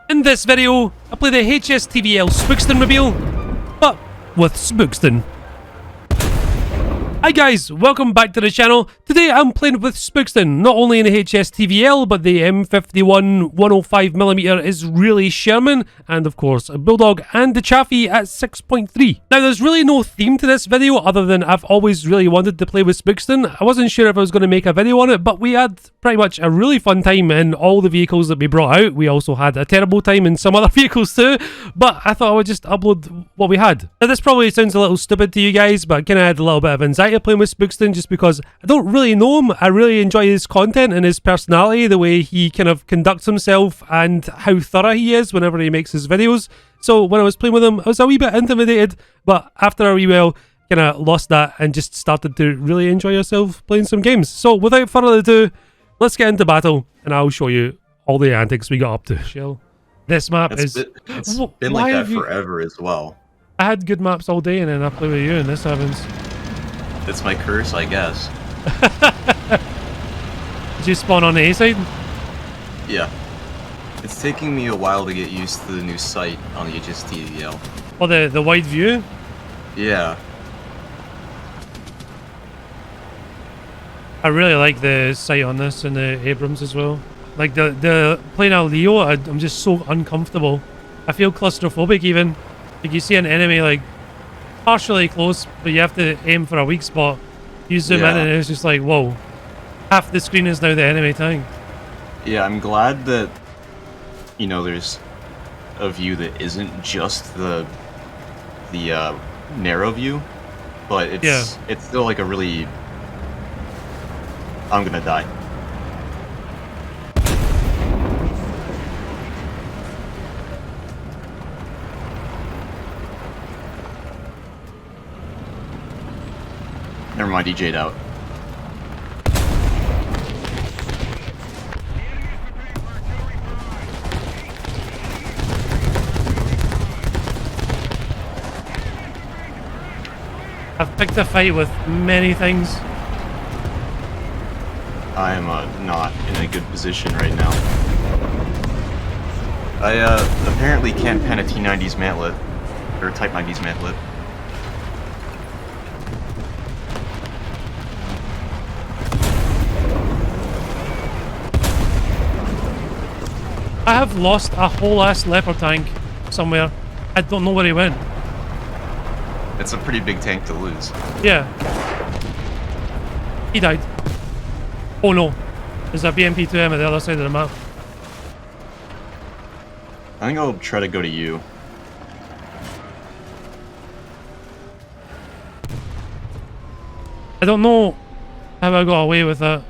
In this video, I play the HSTVL SPOOKSTON reveal, but with SPOOKSTON. Hi guys, welcome back to the channel. Today I'm playing with SPOOKSTON, not only in the HSTVL, but the M51 105mm Israeli Sherman, and of course a Bulldog and the Chaffee at 6.3. Now there's really no theme to this video other than I've always really wanted to play with SPOOKSTON. I wasn't sure if I was going to make a video on it, but we had pretty much a really fun time in all the vehicles that we brought out. We also had a terrible time in some other vehicles too, but I thought I would just upload what we had. Now this probably sounds a little stupid to you guys, but I kind of had a little bit of anxiety playing with SPOOKSTON just because I don't really know him. I really enjoy his content and his personality, the way he kind of conducts himself and how thorough he is whenever he makes his videos. So when I was playing with him, I was a wee bit intimidated, but after a wee while, kind of lost that and just started to really enjoy yourself playing some games. So without further ado, let's get into battle and I'll show you all the antics we got up to. Chill. This map It's been like that forever as well. I had good maps all day and then I play with you and this happens. It's my curse, I guess. Did you spawn on the A side? Yeah. It's taking me a while to get used to the new sight on the HSTVL. Oh, the wide view? Yeah. I really like the sight on this and the Abrams as well. Like the playing a Leo, I'm just so uncomfortable. I feel claustrophobic even. Like you see an enemy like partially close, but you have to aim for a weak spot. You zoom in and it's just like, whoa. Half the screen is now the enemy tank. Yeah, I'm glad that, you know, there's a view that isn't just the narrow view, but it's still like a really... I'm gonna die. Never mind, he J'd out. I've picked a fight with many things. I am not in a good position right now. I apparently can't pen a T90's mantlet, or Type 90's mantlet. I have lost a whole ass leopard tank somewhere. I don't know where he went. It's a pretty big tank to lose. Yeah. He died. Oh no. There's a BMP-2M at the other side of the map. I think I'll try to go to you. I don't know how I got away with that.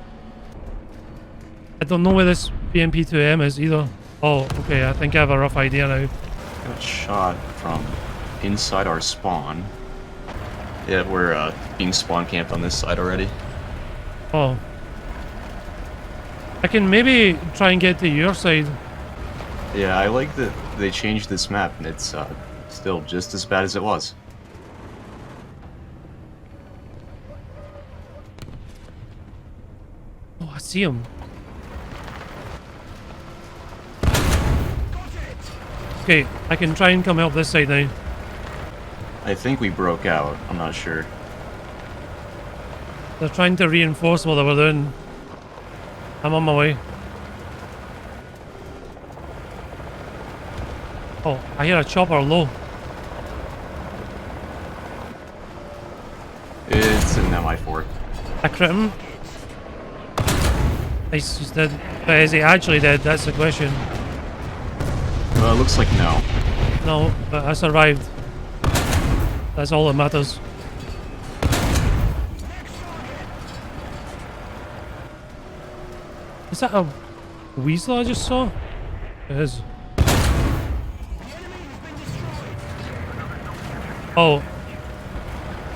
I don't know where this BMP-2M is either. Oh, okay, I think I have a rough idea now. I got shot from inside our spawn. Yeah, we're being spawn camped on this side already. Oh. I can maybe try and get to your side. Yeah, I like that they changed this map and it's still just as bad as it was. Oh, I see him. Okay, I can try and come help this side now. I think we broke out. I'm not sure. They're trying to reinforce what they were doing. I'm on my way. Oh, I hear a chopper low. It's an MI4. I crit him. Nice, he's dead. But is he actually dead? That's the question. Looks like no. No, but I survived. That's all that matters. Is that a weasel I just saw? It is. Oh.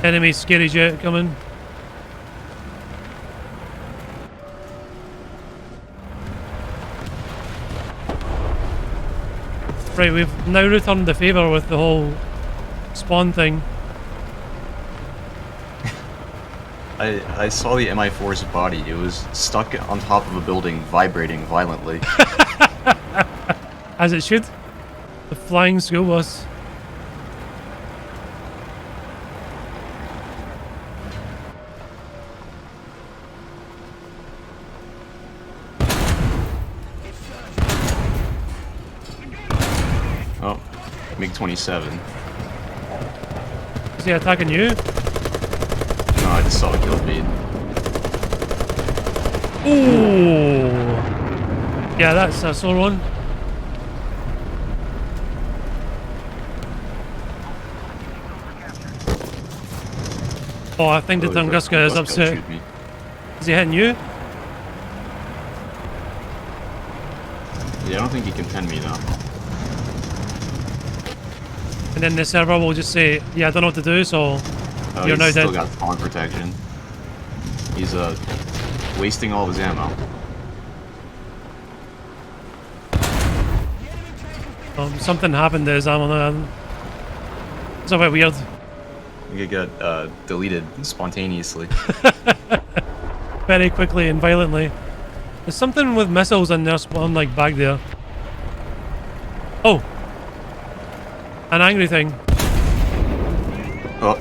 Enemy scary jet coming. Right, we've now returned the favour with the whole spawn thing. I saw the Mi-4's body. It was stuck on top of a building, vibrating violently. As it should. The flying school bus. Oh, MiG-27. Is he attacking you? No, I just saw a kill feed. Ooh. Yeah, that's a sore one. Oh, I think the Tunguska is upset. Is he hitting you? Yeah, I don't think he can pin me now. And then the server will just say, yeah, I don't know what to do, so you're now He's still dead. got spawn protection. He's wasting all of his ammo. Something happened to his ammo now. It's a bit weird. He got deleted spontaneously. Very quickly and violently. There's something with missiles in their spawn, like back there. Oh! An angry thing. Oh.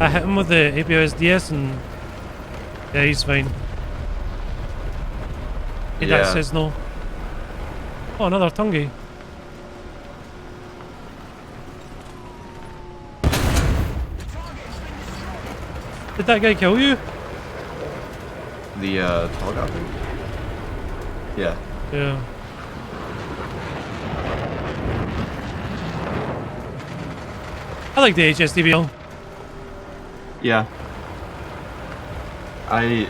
I hit him with the APOSDS and yeah, he's fine. Hey, Yeah. that says no. Oh, another Tungi. Did that guy kill you? The helicopter? Yeah. Yeah. I like the HSDBL. Yeah. I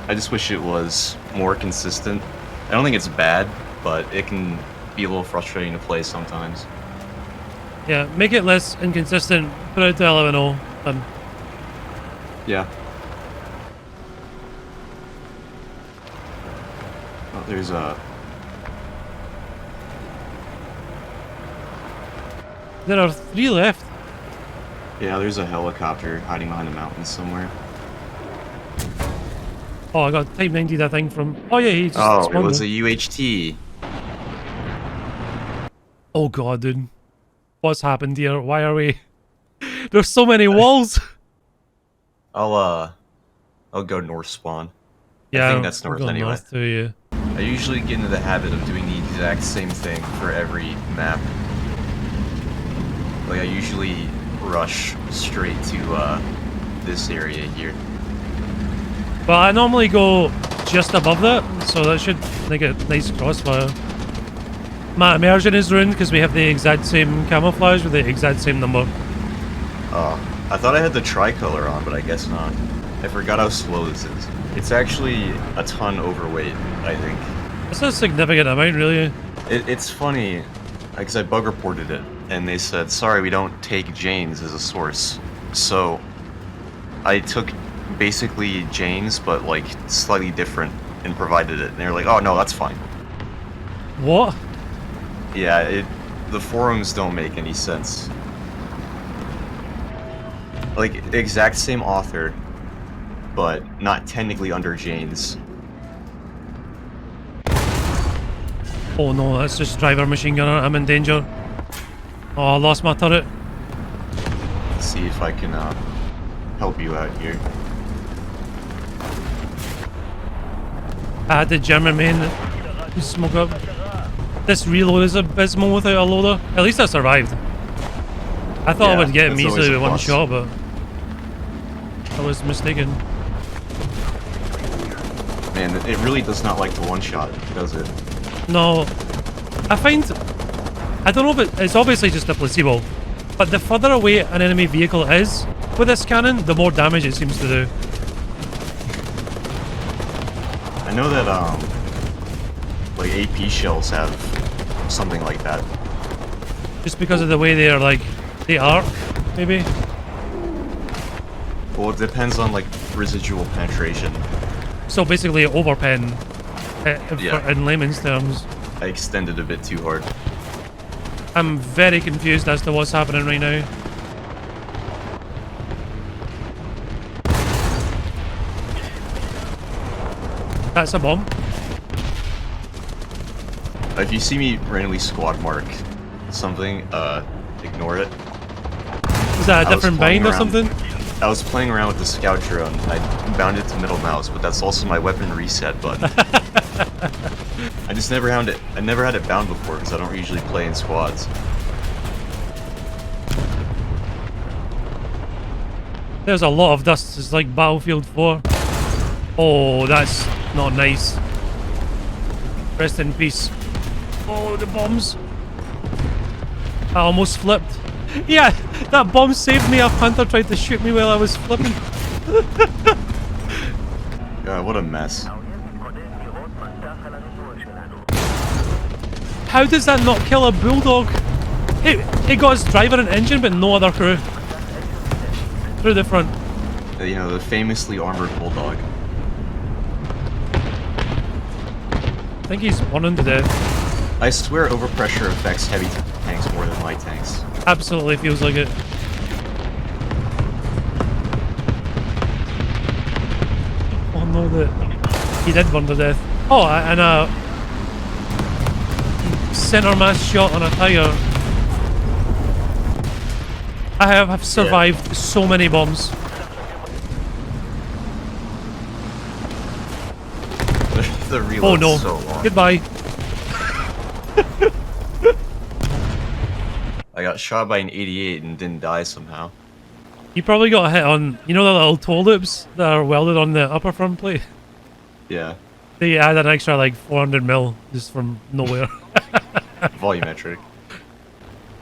just wish it was more consistent. I don't think it's bad, but it can be a little frustrating to play sometimes. Yeah, make it less inconsistent, put it to 11-0, and Yeah. Oh, there's a... there are 3 left. Yeah, there's a helicopter hiding behind the mountains somewhere. Oh, I got Type 90 that thing from... Oh yeah, he just Oh, it spawned was it. a UHT. Oh god, dude. What's happened here? Why are we... There's so many walls! I'll go north spawn. Yeah, I think that's we're north going anyway. north too, yeah. I usually get into the habit of doing the exact same thing for every map. Like, I usually rush straight to, this area here. But I normally go just above that, so that should make a nice crossfire. My immersion is ruined because we have the exact same camouflage with the exact same number. Oh, I thought I had the tricolor on, but I guess not. I forgot how slow this is. It's actually a ton overweight, I think. That's a significant amount, really. It's funny, because I bug reported it, and they said, sorry, we don't take Janes as a source. So, I took basically Janes, but like slightly different, and provided it. And they were like, oh no, that's fine. What? Yeah, the forums don't make any sense. Like, the exact same author, but not technically under Janes. Oh no, that's just driver machine gunner. I'm in danger. Oh, I lost my turret. Let's see if I can help you out here. I had the German main that smoke up. This reload is abysmal without a loader. At least I survived. I thought I Yeah, would get him that's always easily a with one plus. shot, but I was mistaken. Man, it really does not like the one-shot, does it? No, I find, I don't know if it's obviously just a placebo, but the further away an enemy vehicle is with this cannon, the more damage it seems to do. I know that, like AP shells have something like that. Just because of the way they are like, they arc, maybe? Well, it depends on, like, residual penetration. So basically overpen Yeah. in layman's terms. I extended a bit too hard. I'm very confused as to what's happening right now. That's a bomb. If you see me randomly squad mark something, ignore it. Is that a different bind or something? I was playing around with the scout drone. I bound it to middle mouse, but that's also my weapon reset button. I just never had it. I never had it bound before because I don't usually play in squads. There's a lot of dust. It's like Battlefield 4. Oh, that's not nice. Rest in peace. Oh, the bombs. I almost flipped. Yeah, that bomb saved me. A hunter tried to shoot me while I was flipping. God, what a mess. How does that not kill a bulldog? It got his driver and engine, but no other crew. Through the front. You know, the famously armored bulldog. I think he's running to death. I swear overpressure affects heavy tanks more than light tanks. Absolutely feels like it. Oh no, that he did burn to death. Oh, and a center mass shot on a tire. I have survived so many bombs. The reload's oh no! So long. Goodbye. I got shot by an 88 and didn't die somehow. You probably got hit on, you know, the little toe loops that are welded on the upper front plate? Yeah. They add an extra like 400 mil just from nowhere. Volumetric.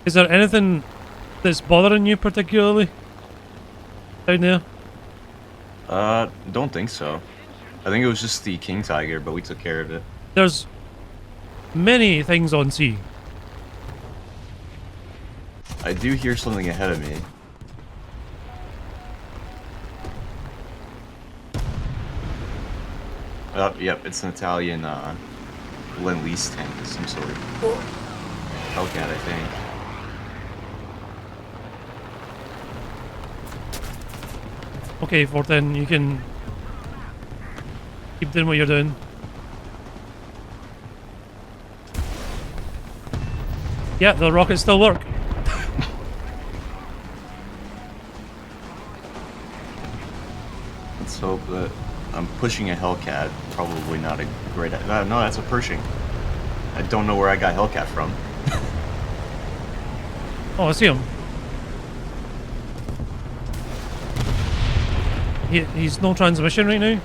Is there anything that's bothering you particularly down there? Don't think so. I think it was just the King Tiger, but we took care of it. There's many things on sea. I do hear something ahead of me. Oh, yep, it's an Italian, Lend-Lease tank of some sort. Hellcat, I think. Okay, Fortin, you can keep doing what you're doing. Yeah, the rockets still work. Let's hope that I'm pushing a Hellcat. Probably not a great... No, that's a Pershing. I don't know where I got Hellcat from. Oh, I see him. He's no transmission right now.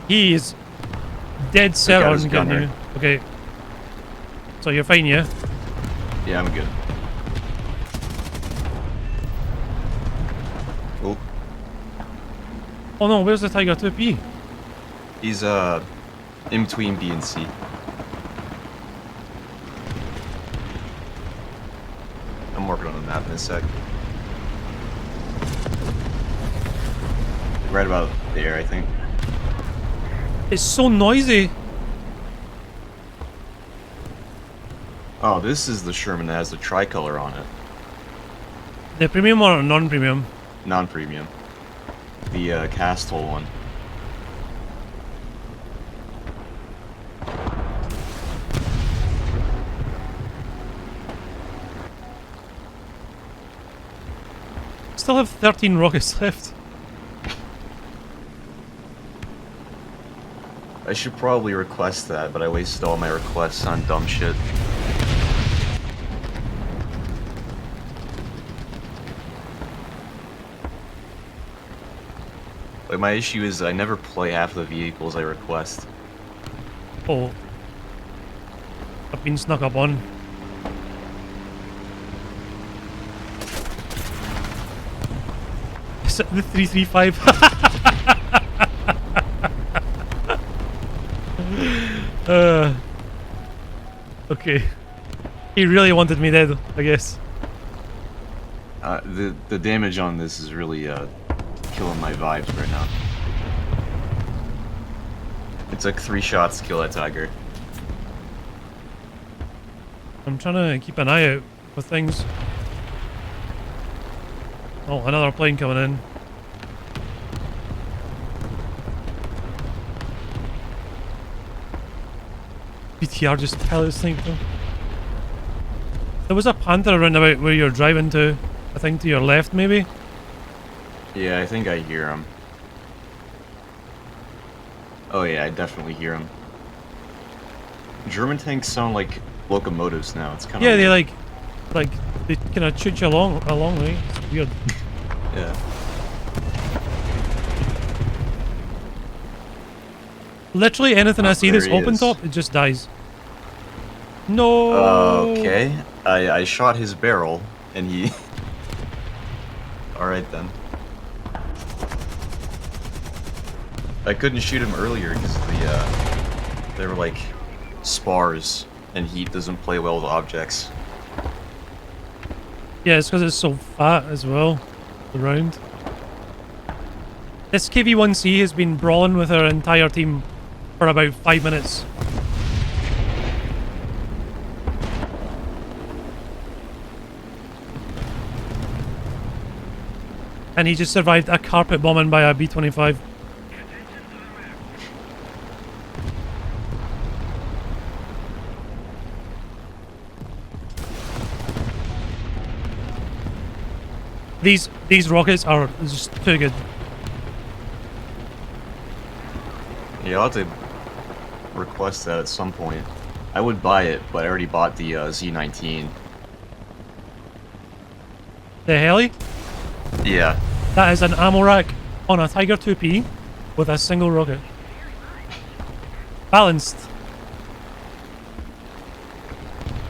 He is dead set on getting you. Okay. So you're fine, yeah? Yeah, I'm good. Oh. Oh no, where's the Tiger 2P? He's, in between B and C. I'm working on the map in a sec. Right about there, I think. It's so noisy. Oh, this is the Sherman that has the tricolor on it. The premium or non-premium? Non-premium. The, cast hole one. Still have 13 rockets left. I should probably request that, but I wasted all my requests on dumb shit. Like, my issue is I never play half the vehicles I request. Oh. I've been snuck up on. Is it the 335? Okay. He really wanted me dead, I guess. The damage on this is really killing my vibes right now. Took 3 shots to kill that tiger. I'm trying to keep an eye out for things. Oh, another plane coming in. BTR just pellets thing though. There was a panther around about where you're driving to. I think to your left maybe. Yeah, I think I hear him. Oh yeah, I definitely hear him. German tanks sound like locomotives now. It's kind of Yeah, they like they kind of shoot you along way. It's weird. Yeah. Literally anything I see there that's he open is. top, it just dies. No. Okay. I shot his barrel, and he... Alright then. I couldn't shoot him earlier because they were like spars, and heat doesn't play well with objects. Yeah, it's because it's so fat as well. The round. This KV-1C has been brawling with our entire team for about 5 minutes. And he just survived a carpet bombing by a B-25. These rockets are just too good. Yeah, I'll have to request that at some point. I would buy it, but I already bought the Z19. The heli? Yeah. That is an ammo rack on a Tiger 2P with a single rocket. Balanced.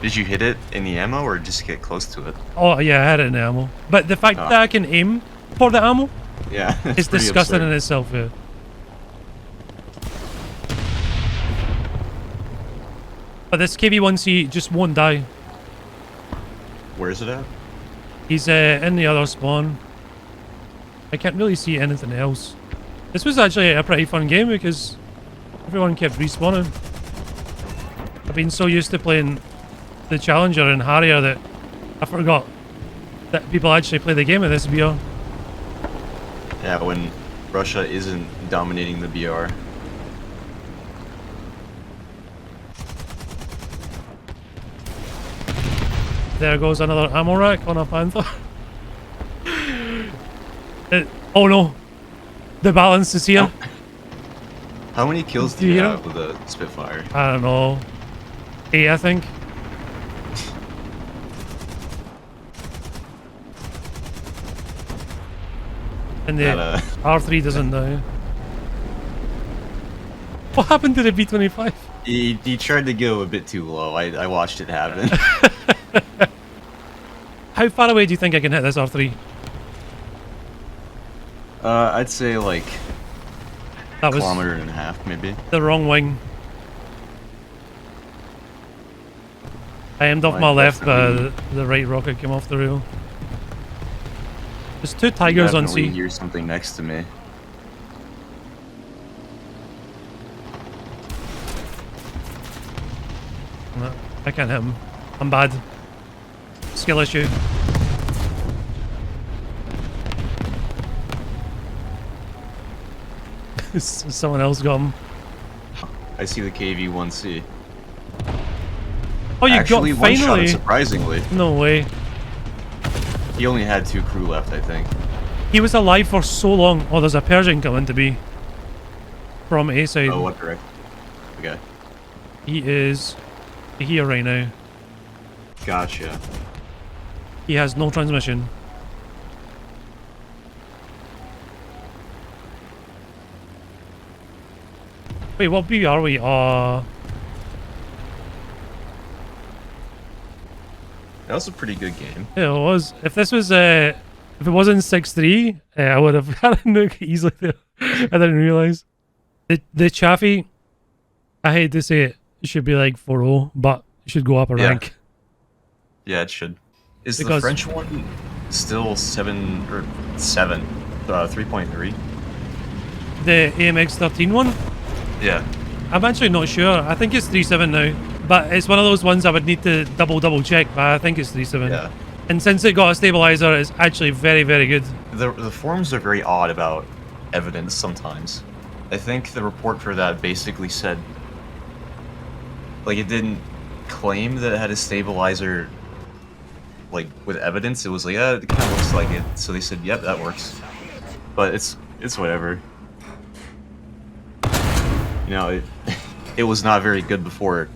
Did you hit it in the ammo, or just get close to it? Oh yeah, I had it in the ammo. But the fact that I can aim for the ammo Yeah, is disgusting absurd. in itself, yeah. But this KV-1C just won't die. Where is it at? He's in the other spawn. I can't really see anything else. This was actually a pretty fun game because everyone kept respawning. I've been so used to playing the Challenger and Harrier that I forgot that people actually play the game of this BR. Yeah, when Russia isn't dominating the BR. There goes another ammo rack on a Panther. Oh no! The balance is here. How many kills do you have with a Spitfire? I don't know. 8, I think. And the R3 doesn't die. What happened to the B-25? He tried to go a bit too low. I watched it happen. How far away do you think I can hit this R3? I'd say like That was kilometer and a half, maybe. the wrong wing. I aimed off my left, but the right rocket came off the rail. There's 2 Tigers on Definitely C. hear something next to me. I can't hit him. I'm bad. Skill issue. Someone else got him. I see the KV-1C. Oh, you Actually, got one shot finally. it, surprisingly. No way. He only had 2 crew left, I think. He was alive for so long. Oh, there's a Persian coming to be. From A side. Oh, what direction? Okay. He is here right now. Gotcha. He has no transmission. Wait, what B are we? That was a pretty good game. Yeah, it was. If this was if it wasn't 6-3, I would have had a nuke easily there. I didn't realize. The Chaffee, I hate to say it, should be like 4-0, but it should go up a rank. Yeah, it should. Is Because- the French one still 7 or 7? 3.3? The AMX 13 one, Yeah. I'm actually not sure. I think it's 3.7 now, but it's one of those ones I would need to double check, but I think it's 3.7. Yeah. And since it got a stabilizer, it's actually very, very good. The forums are very odd about evidence sometimes. I think the report for that basically said, like, it didn't claim that it had a stabilizer, like, with evidence. It was like, yeah, it kind of looks like it. So they said, yep, that works. But it's whatever. You know, it was not very good before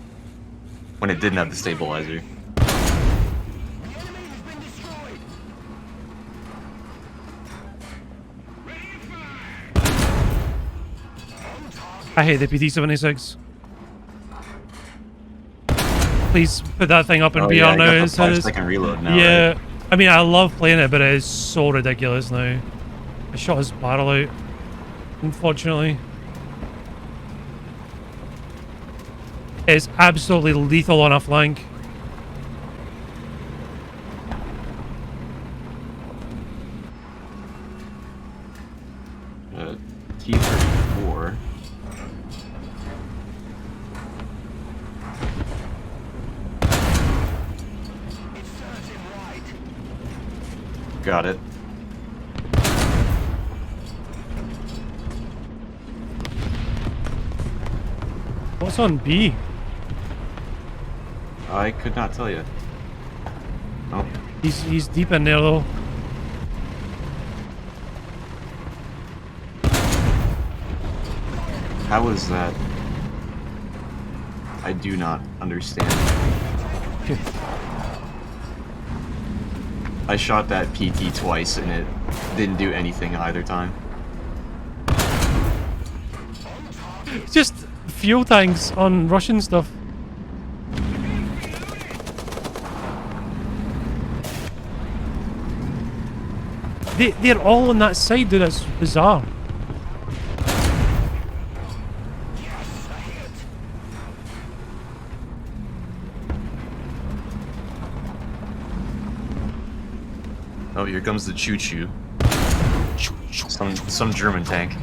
when it didn't have the stabilizer. I hate the PT-76. Please put that thing up in VR yeah, now. I got the instead of- 5-second reload now, yeah, right? I mean, I love playing it, but it is so ridiculous now. I shot his barrel out, unfortunately. It's absolutely lethal on a flank. T-34. Got it. What's on B? I could not tell you. Oh, He's deep in there though. how is that? I do not understand. I shot that PT twice and it didn't do anything either time. Just fuel tanks on Russian stuff. They're all on that side, dude. That's bizarre. Oh, here comes the choo-choo. Some German tank.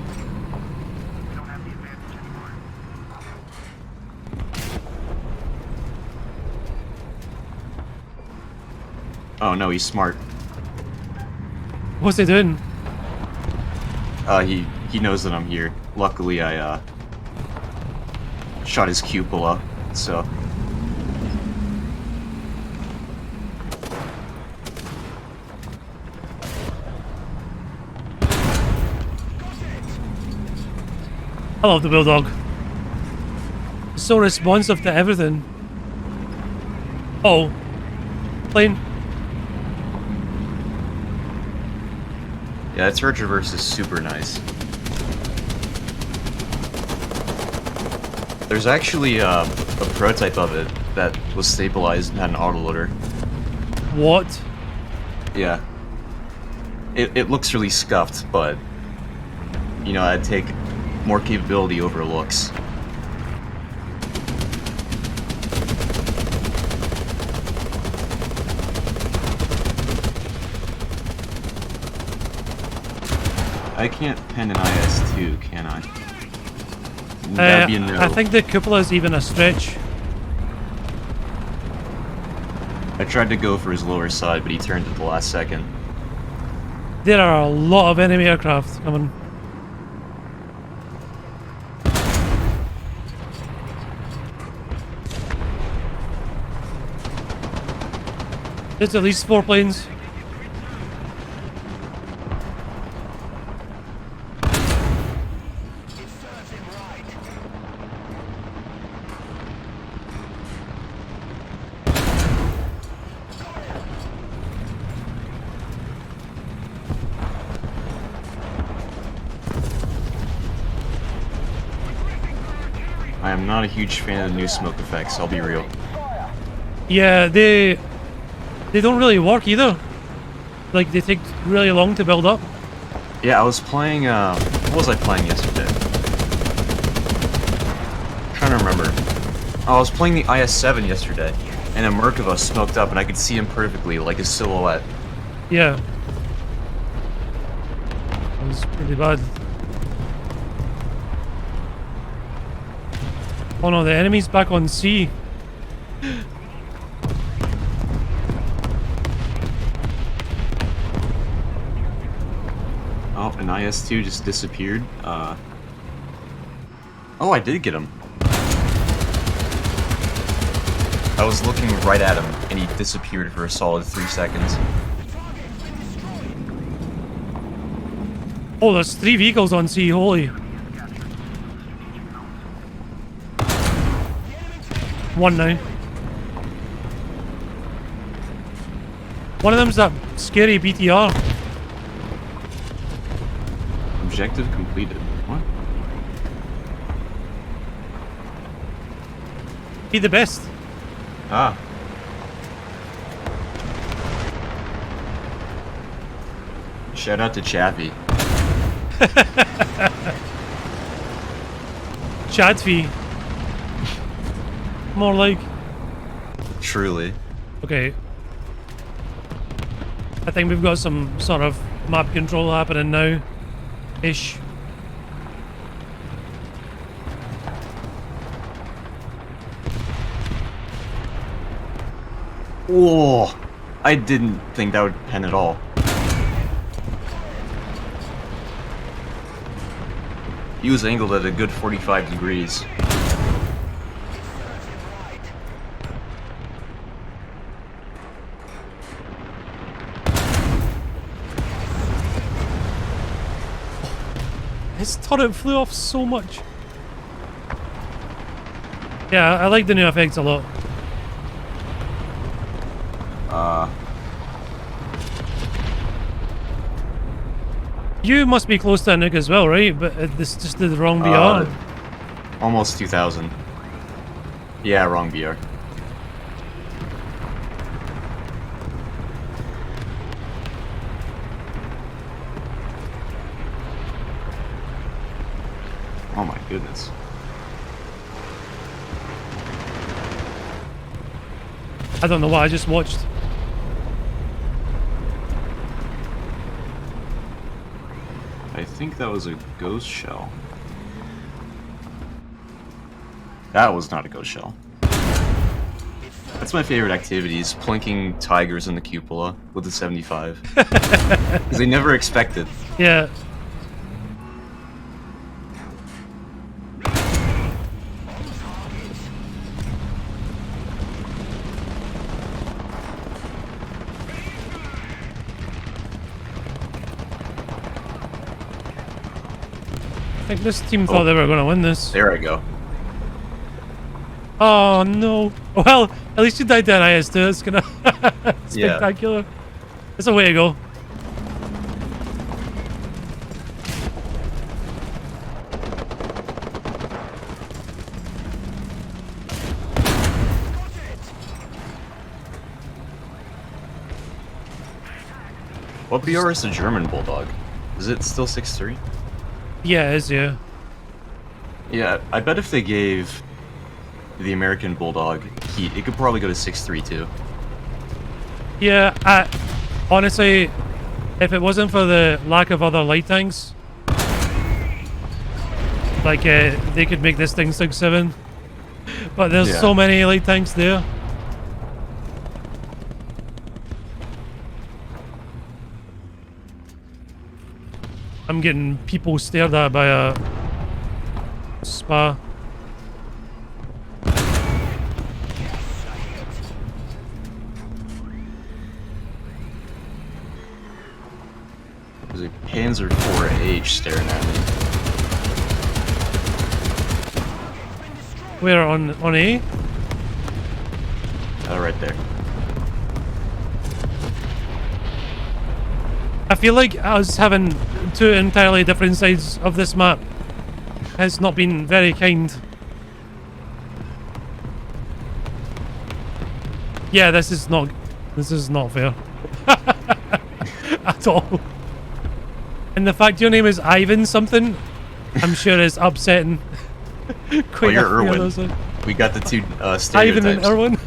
Oh no, he's smart. What's he doing? He knows that I'm here. Luckily, I shot his cupola, so. I love the Bulldog. So responsive to everything. Oh. Plane. Yeah, that turret traverse is super nice. There's actually a prototype of it that was stabilized and had an autoloader. What? Yeah. It looks really scuffed, but you know, I'd take more capability over looks. I can't pen an IS-2, can I? That'd be a no. I think the cupola is even a stretch. I tried to go for his lower side, but he turned at the last second. There are a lot of enemy aircraft coming. There's at least 4 planes. I am not a huge fan of the new smoke effects, I'll be real. Yeah, they don't really work either. Like, they take really long to build up. Yeah, I was playing, what was I playing yesterday? I'm trying to remember. Oh, I was playing the IS-7 yesterday, and a Merkava smoked up and I could see him perfectly, like a silhouette. Yeah. It was pretty bad. Oh no, the enemy's back on C. Oh, an IS-2 just disappeared. Oh, I did get him. I was looking right at him, and he disappeared for a solid 3 seconds. Oh, there's 3 vehicles on C, holy. One now. One of them's that scary BTR. Objective completed. What? Be the best. Ah. Shout out to Chaffee. Chaffee. More like. Truly. Okay. I think we've got some sort of map control happening now. Ish. Whoa! I didn't think that would pen at all. He was angled at a good 45 degrees. His turret flew off so much. Yeah, I like the new effects a lot. You must be close to a nuke as well, right? But this just did the wrong BR. Almost 2,000. Yeah, wrong BR. Oh my goodness. I don't know what I just watched. I think that was a ghost shell. That was not a ghost shell. That's my favorite activity, is plinking tigers in the cupola with the 75. Because they never expected. Yeah. I think this team thought they were going to win this. There I go. Oh no. Well, at least you died to an IS-2. That's gonna spectacular. Yeah. That's a way to go. What BR is the German Bulldog? Is it still 6.3? Yeah, it is, yeah. Yeah, I bet if they gave the American Bulldog heat, it could probably go to 6.3 too. Yeah, honestly, if it wasn't for the lack of other light tanks, like, they could make this thing 6.7. But there's so many light tanks there. I'm getting people stared at by a spa. There's a Panzer IV-H staring at me. Where on A? Oh, right there. I feel like us having two entirely different sides of this map has not been very kind. Yeah, this is not fair. At all. And the fact your name is Ivan something, I'm sure is upsetting. Oh, you're Irwin. We got the two stereotypes. Ivan and Irwin.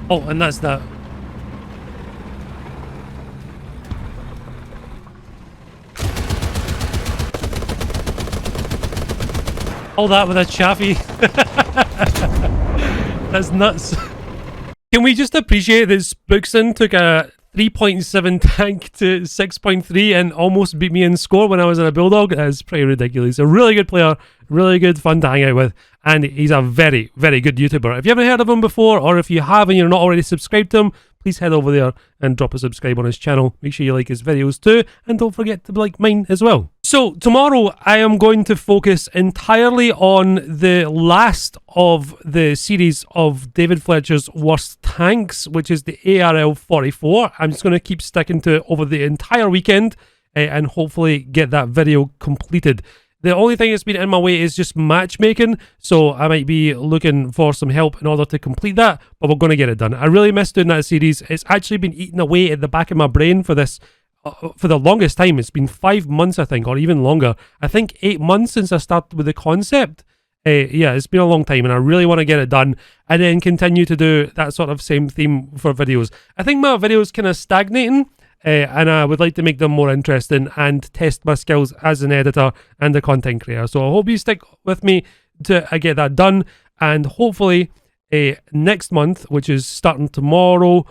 Oh, and that's that. All that with a Chaffee. That's nuts. Can we just appreciate that SPOOKSTON took a 3.7 tank to 6.3 and almost beat me in score when I was in a Bulldog? That's pretty ridiculous. A really good player, really good fun to hang out with, and he's a very, very good YouTuber. If you haven't heard of him before, or if you have and you're not already subscribed to him, please head over there and drop a subscribe on his channel. Make sure you like his videos too, and don't forget to like mine as well. So tomorrow I am going to focus entirely on the last of the series of David Fletcher's worst tanks, which is the ARL 44. I'm just going to keep sticking to it over the entire weekend and hopefully get that video completed. The only thing that's been in my way is just matchmaking, so I might be looking for some help in order to complete that, but we're going to get it done. I really miss doing that series. It's actually been eating away at the back of my brain for this for the longest time. It's been 5 months, I think, or even longer. I think 8 months since I started with the concept. Yeah, it's been a long time, and I really want to get it done and then continue to do that sort of same theme for videos. I think my videos kind of stagnating, and I would like to make them more interesting and test my skills as an editor and a content creator. So I hope you stick with me to get that done, and hopefully next month, which is starting tomorrow,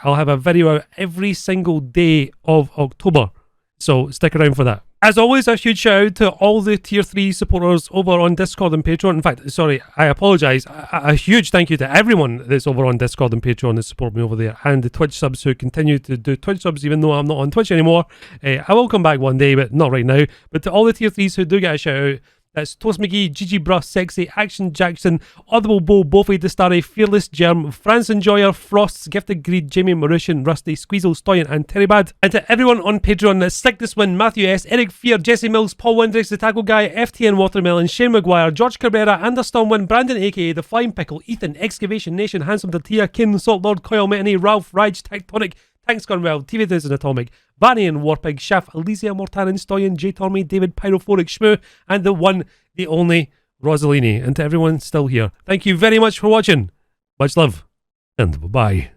I'll have a video out every single day of October. So stick around for that. As always, a huge shout out to all the tier 3 supporters over on Discord and Patreon. In fact, sorry, I apologise. A huge thank you to everyone that's over on Discord and Patreon that support me over there, and the Twitch subs who continue to do Twitch subs even though I'm not on Twitch anymore. I will come back one day, but not right now. But to all the tier 3s who do get a shout out, that's Toast McGee, Gigi Bruh, Sexy, Action Jackson, Audible Bo, Bofi Destari, Fearless Germ, France Enjoyer, Frosts, Gifted Greed, Jamie Mauritian, Rusty, Squeezle, Stoyan, and Terrybad. And to everyone on Patreon, that's Stick This Win, Matthew S, Eric Fear, Jesse Mills, Paul Windrix, The Taco Guy, FTN Watermelon, Shane Maguire, George Cabrera, Anderstorm Win, Brandon aka The Flying Pickle, Ethan, Excavation Nation, Handsome Tortilla, Kin, Salt Lord, Coil Metany, Ralph, Raj, Tectonic, Tanks Gone Well, TV Diz and Atomic, Vanny and Warpig, Shaft, Elysia, Mortanen, Stoyan, J Tormy, David, Pyrophoric, Shmoo, and the one, the only, Rosalini. And to everyone still here, thank you very much for watching. Much love, and bye-bye.